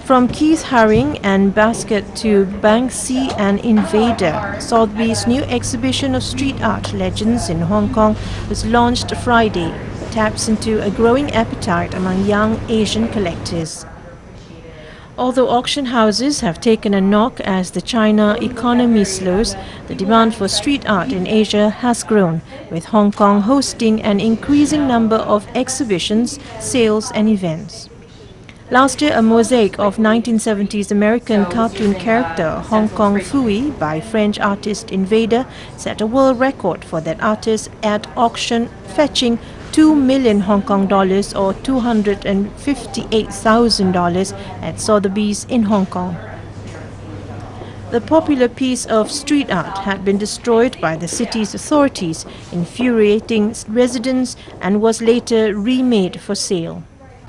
From Keith Haring and Basket to Banksy and Invader, Sotheby's new exhibition of street art legends in Hong Kong was launched Friday. It taps into a growing appetite among young Asian collectors. Although auction houses have taken a knock as the China economy slows, the demand for street art in Asia has grown, with Hong Kong hosting an increasing number of exhibitions, sales and events. Last year, a mosaic of 1970s American cartoon character Hong Kong Fooey by French artist Invader set a world record for that artist at auction, fetching 2 million Hong Kong dollars or $258,000 at Sotheby's in Hong Kong. The popular piece of street art had been destroyed by the city's authorities, infuriating residents, and was later remade for sale.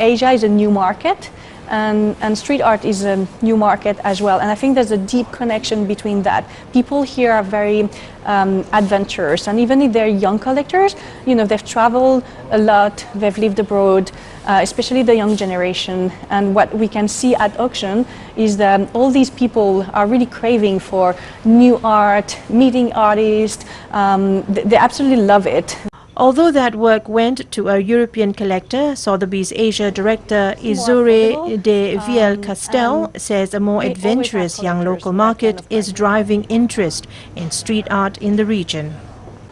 Asia is a new market, and street art is a new market as well. And I think there's a deep connection between that. People here are very adventurous, and even if they're young collectors, you know, they've traveled a lot, they've lived abroad, especially the young generation. And what we can see at auction is that all these people are really craving for new art, meeting artists. They absolutely love it. Although that work went to a European collector, Sotheby's Asia director Isore de Vielcastel says a more adventurous young local market is driving interest in street art in the region.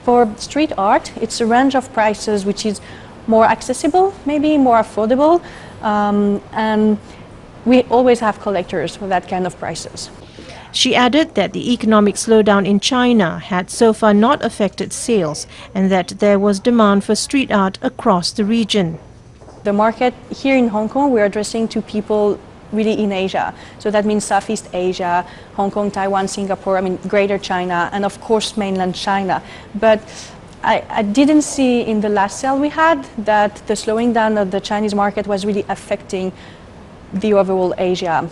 For street art, it's a range of prices which is more accessible, maybe more affordable, and we always have collectors for that kind of prices. She added that the economic slowdown in China had so far not affected sales and that there was demand for street art across the region. The market here in Hong Kong, we're addressing to people really in Asia. So that means Southeast Asia, Hong Kong, Taiwan, Singapore, Greater China, and of course mainland China. But I didn't see in the last sale we had that the slowing down of the Chinese market was really affecting the overall Asia.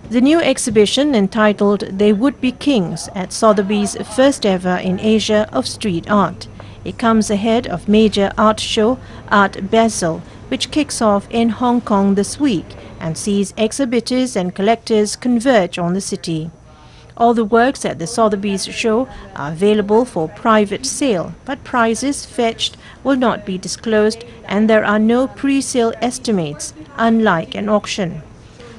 The new exhibition, entitled They Would Be Kings, at Sotheby's first ever in Asia of street art. It comes ahead of major art show Art Basel, which kicks off in Hong Kong this week and sees exhibitors and collectors converge on the city. All the works at the Sotheby's show are available for private sale, but prices fetched will not be disclosed and there are no pre-sale estimates, unlike an auction.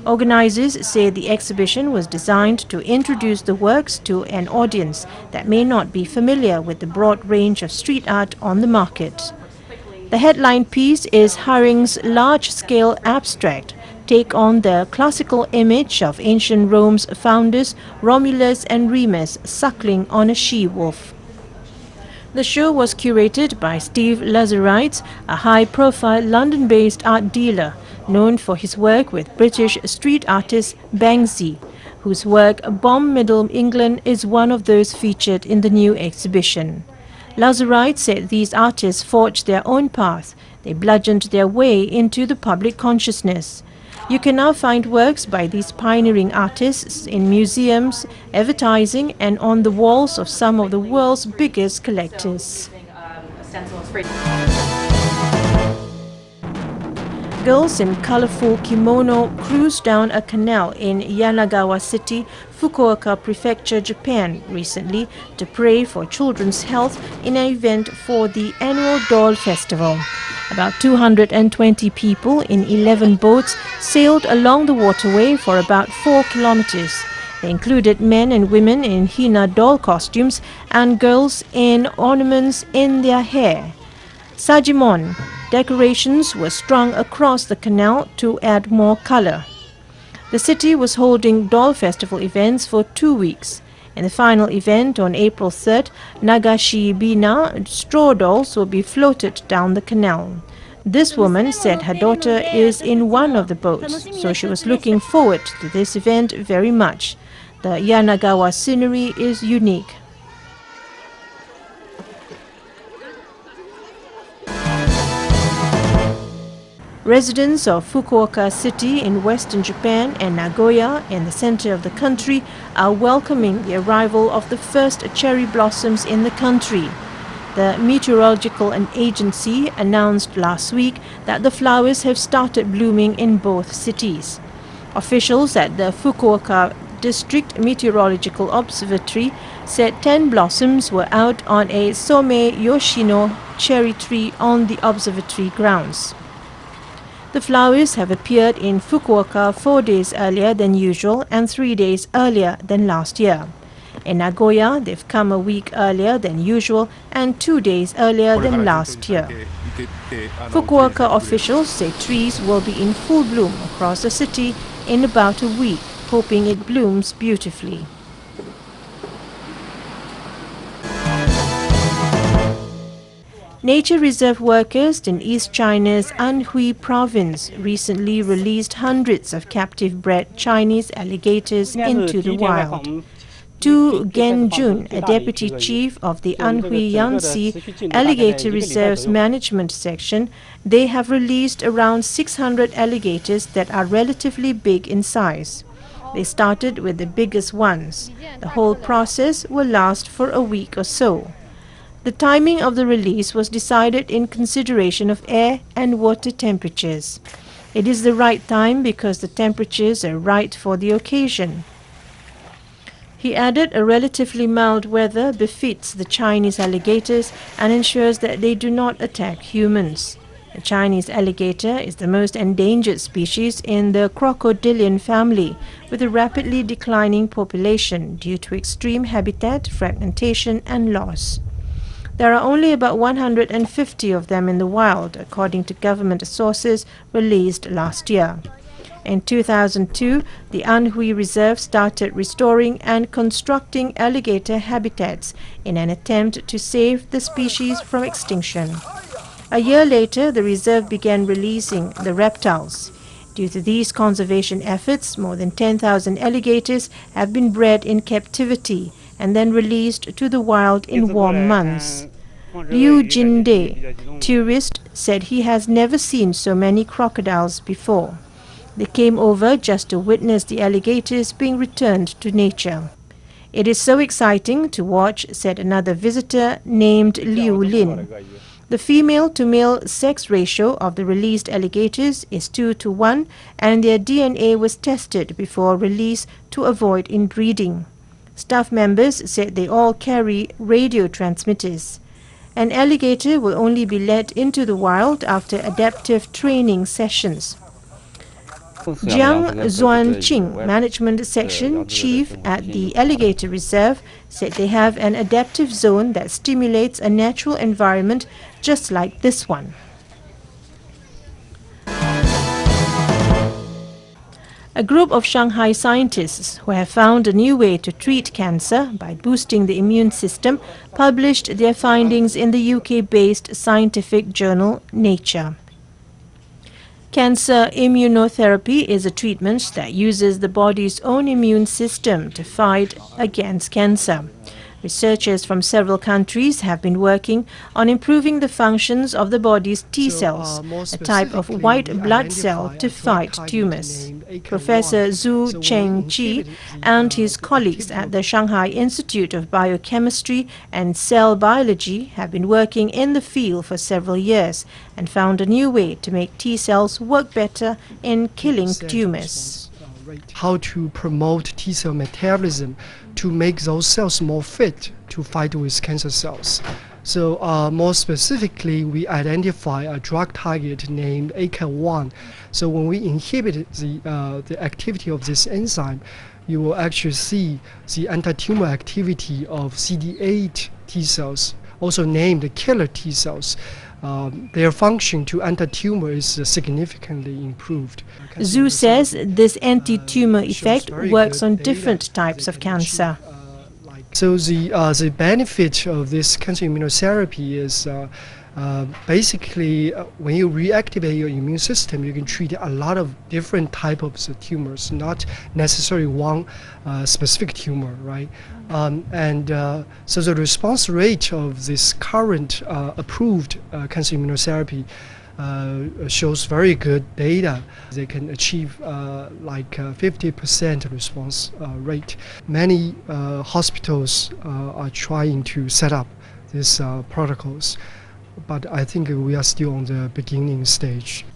Organizers say the exhibition was designed to introduce the works to an audience that may not be familiar with the broad range of street art on the market. The headline piece is Haring's large-scale abstract take on the classical image of ancient Rome's founders Romulus and Remus suckling on a she-wolf. The show was curated by Steve Lazarides, a high-profile London-based art dealer known for his work with British street artist Banksy, whose work Bomb Middle England is one of those featured in the new exhibition. Lazarides said these artists forged their own path. They bludgeoned their way into the public consciousness. You can now find works by these pioneering artists in museums, advertising, and on the walls of some of the world's biggest collectors. Girls in colorful kimono cruise down a canal in Yanagawa City, Fukuoka Prefecture, Japan, recently to pray for children's health in an event for the annual Doll Festival. About 220 people in 11 boats sailed along the waterway for about 4 kilometers. They included men and women in Hina doll costumes and girls in ornaments in their hair. Sajimon decorations were strung across the canal to add more color. The city was holding doll festival events for 2 weeks. In the final event on April 3rd, Nagashibina straw dolls will be floated down the canal. This woman said her daughter is in one of the boats, so she was looking forward to this event very much. The Yanagawa scenery is unique. Residents of Fukuoka City in western Japan and Nagoya in the center of the country are welcoming the arrival of the first cherry blossoms in the country. The meteorological agency announced last week that the flowers have started blooming in both cities. Officials at the Fukuoka District Meteorological Observatory said 10 blossoms were out on a Some Yoshino cherry tree on the observatory grounds. The flowers have appeared in Fukuoka 4 days earlier than usual and 3 days earlier than last year. In Nagoya, they've come a week earlier than usual and 2 days earlier than last year. Fukuoka officials say trees will be in full bloom across the city in about a week, hoping it blooms beautifully. Nature reserve workers in East China's Anhui province recently released hundreds of captive-bred Chinese alligators into the wild. Tu Genjun, a deputy chief of the Anhui Yangtze Alligator Reserve's management section, they have released around 600 alligators that are relatively big in size. They started with the biggest ones. The whole process will last for a week or so. The timing of the release was decided in consideration of air and water temperatures. It is the right time because the temperatures are right for the occasion. He added a relatively mild weather befits the Chinese alligators and ensures that they do not attack humans. The Chinese alligator is the most endangered species in the crocodilian family, with a rapidly declining population due to extreme habitat fragmentation and loss. There are only about 150 of them in the wild, according to government sources released last year. In 2002, the Anhui Reserve started restoring and constructing alligator habitats in an attempt to save the species from extinction. A year later, the reserve began releasing the reptiles. Due to these conservation efforts, more than 10,000 alligators have been bred in captivity and then released to the wild in warm months. Liu Jinde, tourist, said he has never seen so many crocodiles before. They came over just to witness the alligators being returned to nature. It is so exciting to watch, said another visitor named Liu Lin. The female-to-male sex ratio of the released alligators is 2:1, and their DNA was tested before release to avoid inbreeding. Staff members said they all carry radio transmitters. An alligator will only be let into the wild after adaptive training sessions. Jiang Zuanqing, Management Section Chief at the Alligator Reserve, said they have an adaptive zone that stimulates a natural environment just like this one. A group of Shanghai scientists who have found a new way to treat cancer by boosting the immune system published their findings in the UK-based scientific journal Nature. Cancer immunotherapy is a treatment that uses the body's own immune system to fight against cancer. Researchers from several countries have been working on improving the functions of the body's T cells, a type of white blood cell to fight tumors. Professor Zhu Chengqi and his colleagues at the Shanghai Institute of Biochemistry and Cell Biology have been working in the field for several years and found a new way to make T cells work better in killing tumors. How to promote T cell metabolism to make those cells more fit to fight with cancer cells. So more specifically, we identify a drug target named ACAT1. So when we inhibit the activity of this enzyme, you will actually see the anti-tumor activity of CD8 T cells, also named killer T cells. Their function to anti-tumor is significantly improved. Zhu says this anti-tumor effect works on different types of cancer. So the benefit of this cancer immunotherapy is basically when you reactivate your immune system, you can treat a lot of different types of tumors, not necessarily one specific tumor, right? So the response rate of this current approved cancer immunotherapy shows very good data. They can achieve like 50% response rate. Many hospitals are trying to set up these protocols, but I think we are still on the beginning stage.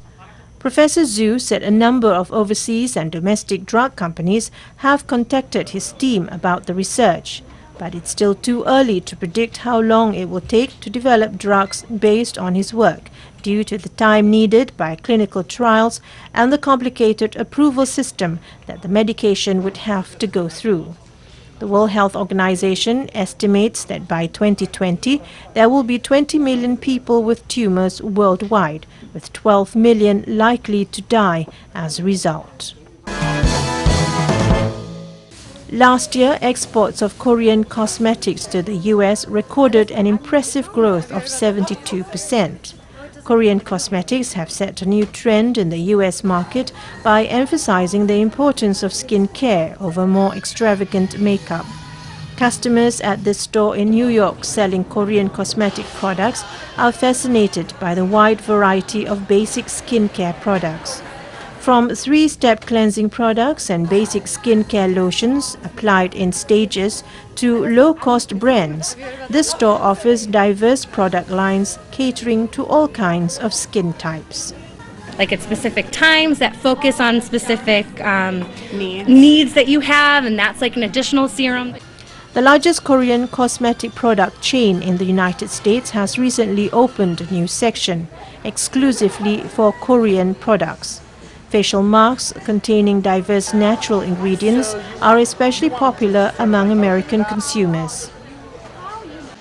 Professor Zhu said a number of overseas and domestic drug companies have contacted his team about the research, but it's still too early to predict how long it will take to develop drugs based on his work, due to the time needed by clinical trials and the complicated approval system that the medication would have to go through. The World Health Organization estimates that by 2020, there will be 20 million people with tumors worldwide, with 12 million likely to die as a result. Last year, exports of Korean cosmetics to the US recorded an impressive growth of 72%. Korean cosmetics have set a new trend in the US market by emphasizing the importance of skin care over more extravagant makeup. Customers at this store in New York selling Korean cosmetic products are fascinated by the wide variety of basic skincare products. From 3-step cleansing products and basic skincare lotions applied in stages to low-cost brands, this store offers diverse product lines catering to all kinds of skin types. Like at specific times that focus on specific needs that you have, and that's like an additional serum. The largest Korean cosmetic product chain in the United States has recently opened a new section exclusively for Korean products. Facial masks containing diverse natural ingredients are especially popular among American consumers.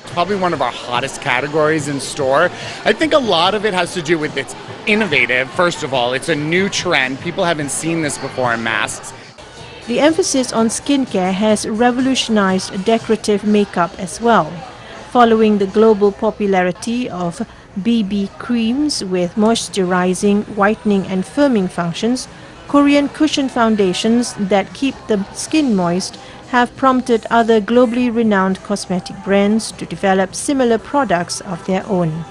It's probably one of our hottest categories in store. I think a lot of it has to do with it's innovative. First of all, it's a new trend. People haven't seen this before in masks. The emphasis on skincare has revolutionized decorative makeup as well. Following the global popularity of BB creams with moisturizing, whitening and firming functions, Korean cushion foundations that keep the skin moist have prompted other globally renowned cosmetic brands to develop similar products of their own.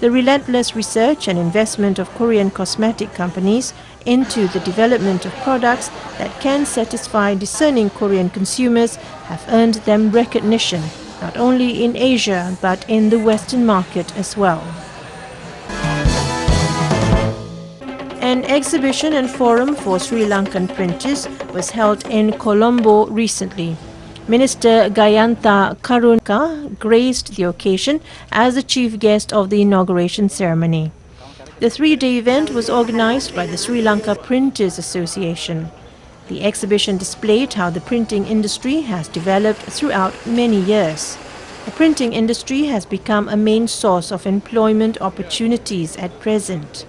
The relentless research and investment of Korean cosmetic companies into the development of products that can satisfy discerning Korean consumers have earned them recognition, not only in Asia but in the Western market as well. An exhibition and forum for Sri Lankan printers was held in Colombo recently. Minister Gayantha Karunka graced the occasion as the chief guest of the inauguration ceremony. The 3-day event was organized by the Sri Lanka Printers Association. The exhibition displayed how the printing industry has developed throughout many years. The printing industry has become a main source of employment opportunities at present.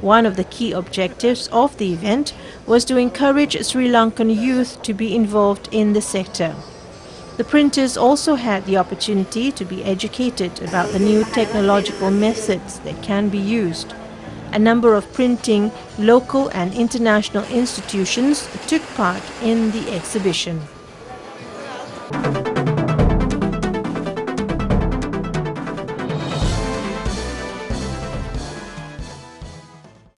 One of the key objectives of the event was to encourage Sri Lankan youth to be involved in the sector. The printers also had the opportunity to be educated about the new technological methods that can be used. A number of printing local and international institutions took part in the exhibition.